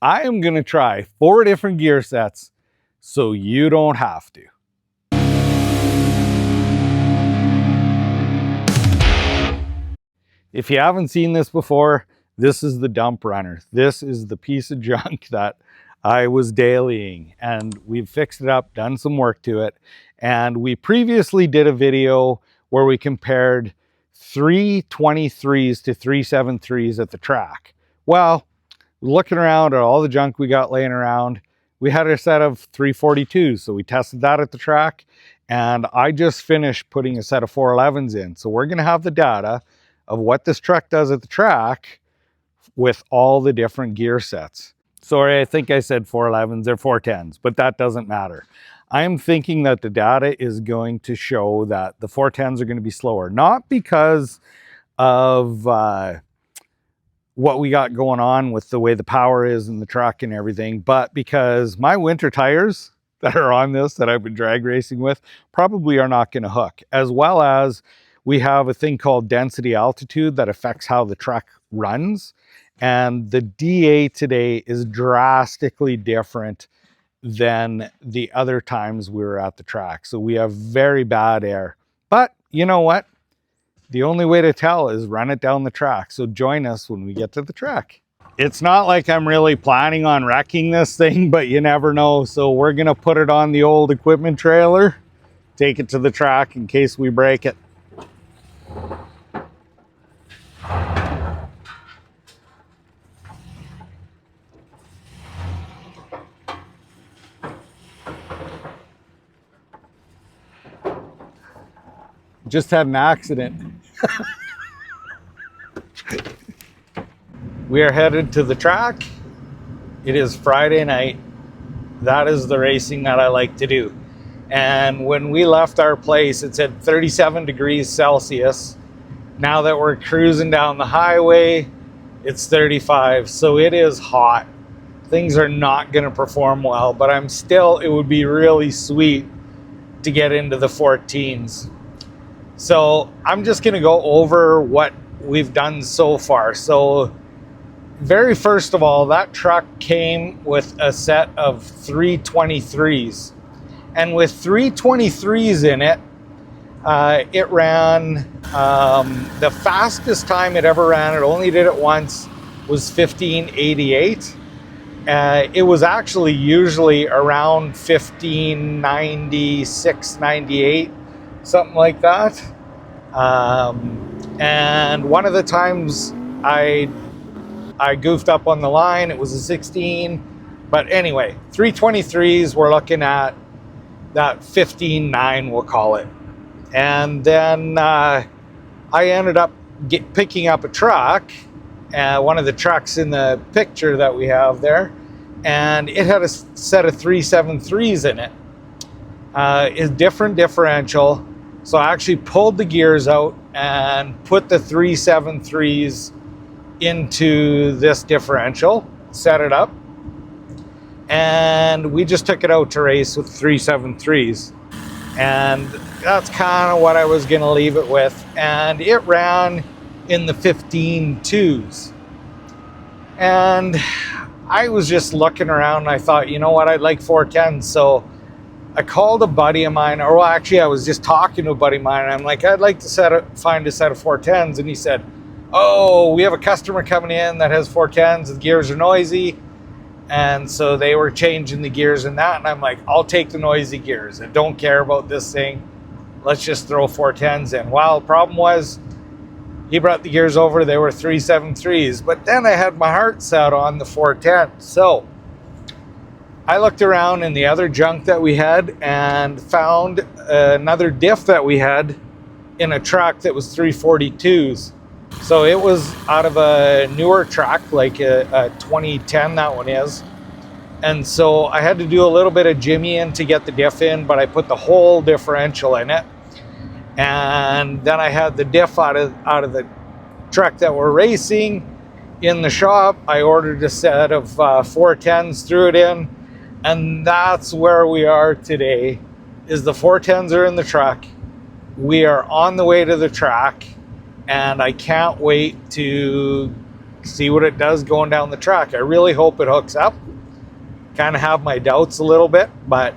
I am going to try 4 different gear sets so you don't have to. If you haven't seen this before, this is the dump runner. This is the piece of junk that I was dailying, and we've fixed it up, done some work to it. And we previously did a video where we compared 323s to 373s at the track. Well, looking around at all the junk we got laying around, we had a set of 342s, so we tested that at the track, and I just finished putting a set of 411s in. So we're going to have the data of what this truck does at the track with all the different gear sets. Sorry, I think I said 411s, they're 410s, but that doesn't matter. I'm thinking that the data is going to show that the 410s are going to be slower, not because of what we got going on with the way the power is in the truck and everything, but because my winter tires that are on this that I've been drag racing with probably are not going to hook, as well as we have a thing called density altitude that affects how the truck runs. And the DA today is drastically different than the other times we were at the track. So we have very bad air. But you know what? The only way to tell is run it down the track. So join us when we get to the track. It's not like I'm really planning on wrecking this thing, but you never know. So we're gonna put it on the old equipment trailer, take it to the track in case we break it. Just had an accident. We are headed to the track. It is Friday night. That is the racing that I like to do. And when we left our place, it said 37 degrees Celsius. Now that we're cruising down the highway, it's 35. So it is hot. Things are not going to perform well, but it would be really sweet to get into the 14s. So I'm just going to go over what we've done so far. So very first of all, that truck came with a set of 323s. And with 323s in it, it ran, the fastest time it ever ran, it only did it once, was 1588. It was actually usually around 1596, 98. Something like that. And one of the times I goofed up on the line, it was a 16. But anyway, 323s, we're looking at that 15.9, we'll call it. And then I ended up picking up a truck, one of the trucks in the picture that we have there, and it had a set of 373s in it. It's different differential. So I actually pulled the gears out and put the 373s into this differential, set it up, and we just took it out to race with 373s. And that's kind of what I was going to leave it with. And it ran in the 15.2s. And I was just looking around and I thought, you know what, I'd like 410s. So I called a buddy of mine, or well, actually I was just talking to a buddy of mine, and I'm like, I'd like to find a set of 410s. And he said, oh, we have a customer coming in that has 410s, the gears are noisy. And so they were changing the gears in that. And I'm like, I'll take the noisy gears. I don't care about this thing. Let's just throw 410s in. Well, the problem was he brought the gears over. They were 373s. But then I had my heart set on the 410. So I looked around in the other junk that we had and found another diff that we had in a truck that was 342s. So it was out of a newer truck, like a 2010, that one is. And so I had to do a little bit of jimmying to get the diff in, but I put the whole differential in it. And then I had the diff out of the truck that we're racing in the shop. I ordered a set of 410s, threw it in, and that's where we are today, is the 410s are in the truck. We are on the way to the track, and I can't wait to see what it does going down the track. I really hope it hooks up. Kind of have my doubts a little bit, but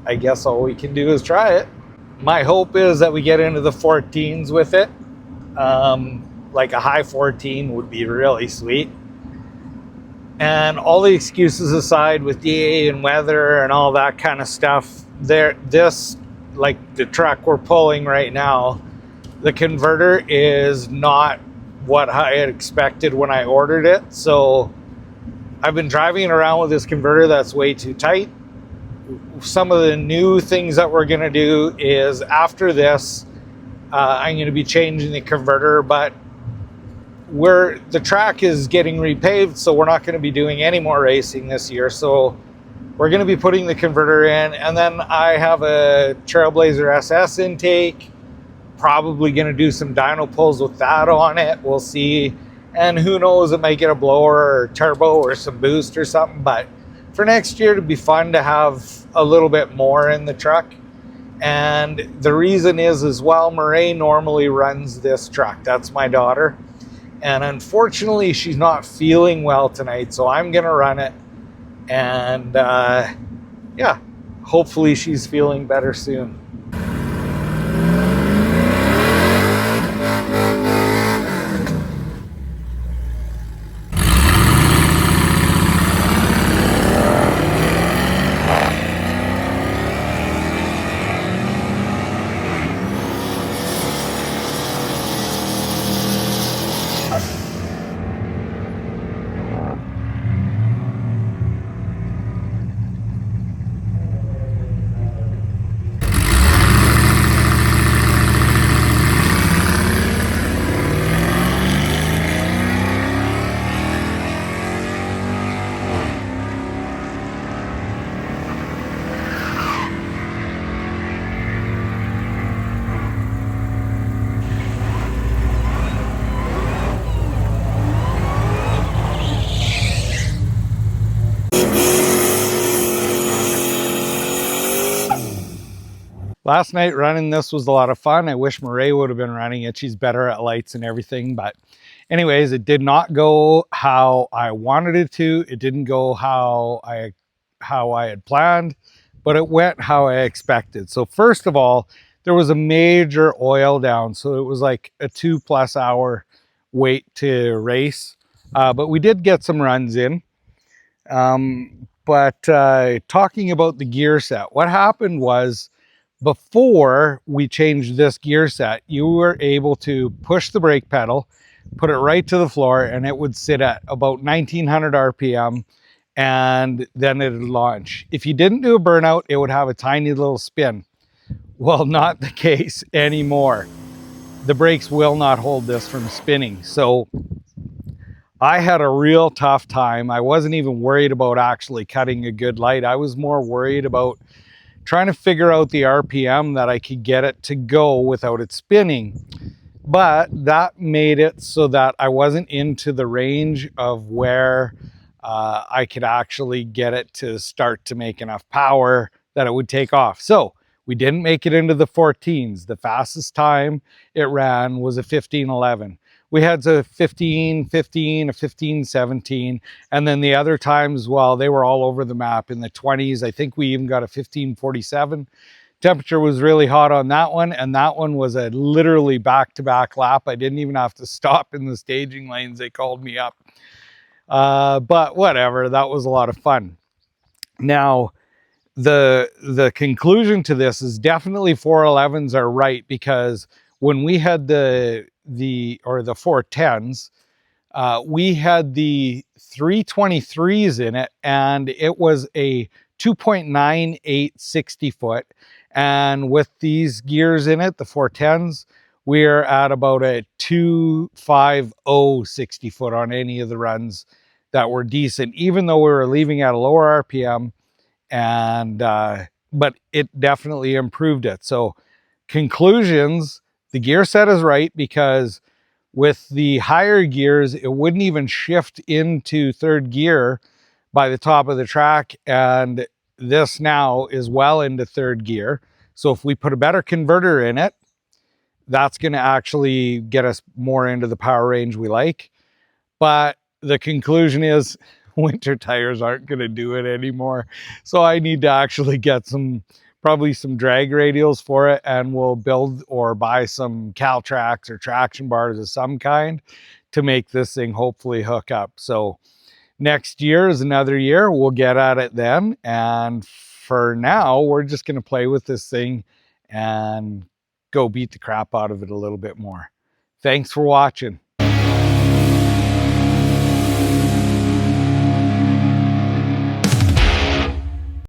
I guess all we can do is try it. My hope is that we get into the 14s with it. Like a high 14 would be really sweet. And all the excuses aside, with DA and weather and all that kind of stuff, this, like the truck we're pulling right now, the converter is not what I had expected when I ordered it. So I've been driving around with this converter that's way too tight. Some of the new things that we're going to do is after this, I'm going to be changing the converter, but the track is getting repaved, so we're not going to be doing any more racing this year. So we're going to be putting the converter in, and then I have a Trailblazer SS intake. Probably going to do some dyno pulls with that on it. We'll see. And who knows, it might get a blower or turbo or some boost or something. But for next year, it'd be fun to have a little bit more in the truck. And the reason is as well, Murray normally runs this truck. That's my daughter. And unfortunately, she's not feeling well tonight, so I'm going to run it. And yeah, hopefully she's feeling better soon. Last night running this was a lot of fun. I wish Murray would have been running it. She's better at lights and everything. But anyways, it did not go how I wanted it to. It didn't go how I had planned, but it went how I expected. So first of all, there was a major oil down. So it was like a 2+ hour wait to race. But we did get some runs in. But talking about the gear set, what happened was, before we changed this gear set, you were able to push the brake pedal, put it right to the floor, and it would sit at about 1900 RPM, and then it would launch. If you didn't do a burnout, it would have a tiny little spin. Well, not the case anymore. The brakes will not hold this from spinning. So I had a real tough time. I wasn't even worried about actually cutting a good light. I was more worried about trying to figure out the RPM that I could get it to go without it spinning. But that made it so that I wasn't into the range of where I could actually get it to start to make enough power that it would take off. So we didn't make it into the 14s. The fastest time it ran was a 15:11. We had a 15:15, a 15:17, and then the other times, well, they were all over the map in the 20s. I think we even got a 15:47. Temperature was really hot on that one, and that one was a literally back-to-back lap. I didn't even have to stop in the staging lanes. They called me up. But whatever, that was a lot of fun. Now, the conclusion to this is definitely 411s are right, because when we had the 410s, we had the 323s in it, and it was a 2.98 60 foot. And with these gears in it, the 410s, we're at about a 250 60 foot on any of the runs that were decent, even though we were leaving at a lower RPM. And but it definitely improved it. So conclusions, the gear set is right, because with the higher gears, it wouldn't even shift into third gear by the top of the track, and this now is well into third gear. So if we put a better converter in it, that's going to actually get us more into the power range we like. But the conclusion is winter tires aren't going to do it anymore. So I need to actually get probably some drag radials for it, and we'll build or buy some Caltrax or traction bars of some kind to make this thing hopefully hook up. So next year is another year. We'll get at it then. And for now, we're just going to play with this thing and go beat the crap out of it a little bit more. Thanks for watching.